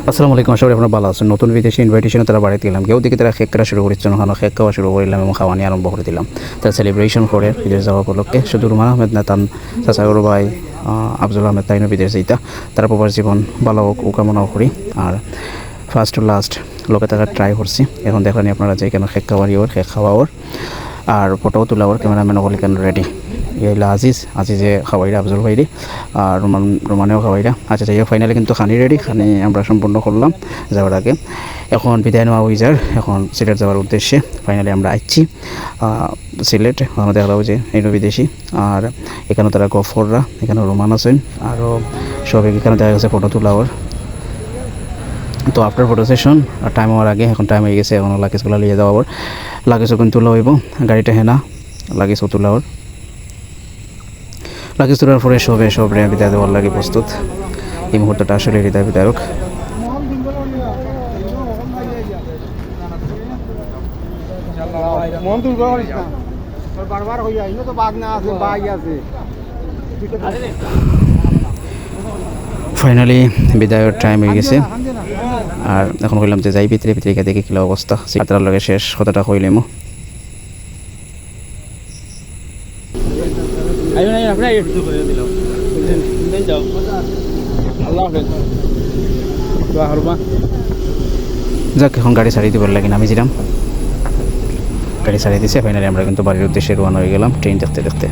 আসসালামু আলাইকুম, সবাই আপনারা ভালো আছেন। নতুন বিদেশি ইনভাইটেশনে তারা বাড়িতে গেলাম, কেউ দিকে তারা কেক কাটা শুরু করেছেন, ওখানে কেক খাওয়া শুরু করলাম এবং খাওয়া নিয়ে আরম্ভ করে দিলাম। তারা সেলিব্রেশন করে বিদেশ যাওয়া উপলক্ষে শুধু রুমান আহমেদ না, তান চাচাগুরু ভাই আফজল আহমেদ তাইনো বিদেশ যেটা তারা প্রবাস জীবন ভালো হোক ও কামনাও করি। আর ফার্স্ট টু লাস্ট লোকে তারা ট্রাই করছি। এখন দেখলেন আপনারা যে এখানে কেক খাওয়ার ওর কেক খাওয়া ওর আর ফটোও তোলা ওর ক্যামেরাম্যান ওগুলি কেন রেডি। এইলা আজিজে খাওয়াইরা আফজল ভাইরি আর রোমানেও খাওয়াইরা। আচ্ছা যাই হোক, ফাইনালি কিন্তু খানি রেডি, খানি আমরা সম্পূর্ণ করলাম যাওয়ার আগে। এখন বিদায় নেওয়া উইজার, এখন সিলেট যাওয়ার উদ্দেশ্যে ফাইনালি আমরা আসছি সিলেট। ওখানে দেখা যাবো যে এই বিদেশি আর এখানে তারা গফররা, এখানে রোমান আছেন আরও সব এখানে দেখা গেছে ফটো তোলা ওর। তো আফটার ফটো সেশন টাইম হওয়ার আগে এখন টাইম হয়ে গেছে, এখন লাগেজগুলো নিয়ে যাওয়া ওর। লাগেজও কিন্তু তোলা হইব, গাড়িটা হেনা লাগেজও তোলা ওর। লাগেজ তোলার পরে সব বিদায় দেওয়ার লাগে প্রস্তুত। এই মুহূর্তটা আসলে হৃদয় বিদারক। ফাইনালি বিদায়ের টাইম হয়ে গেছে আর এখন কইলাম যে যাই ভিতরে গিয়ে দেখি কিলা অবস্থা। তার লগে শেষ কথাটা কইলাম। যাক, এখন গাড়ি ছাড়িয়ে দিবার লাগে নামিয়েছিলাম, গাড়ি ছাড়িয়ে দিছে। ফাইনালি আমরা কিন্তু বাড়ির উদ্দেশ্যে রওনা হয়ে গেলাম ট্রেন দেখতে দেখতে।